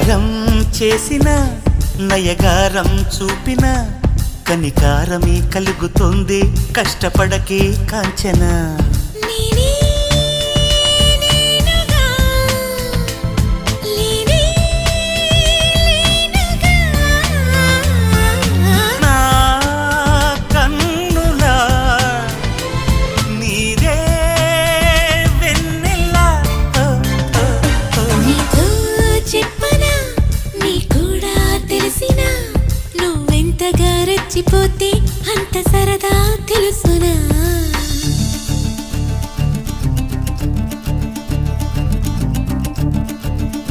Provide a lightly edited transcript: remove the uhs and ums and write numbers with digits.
గారం చేసిన నయగారం చూపిన కనికారమే కలుగుతుంది కష్టపడకే కాంచన నా కన్నులా నీదే వెన్నెలా నీతో చెప్పనా నీ కూడా తెలిసినా నువ్వెంతగా రెచ్చిపోతే అంత సరదా తెలుసునా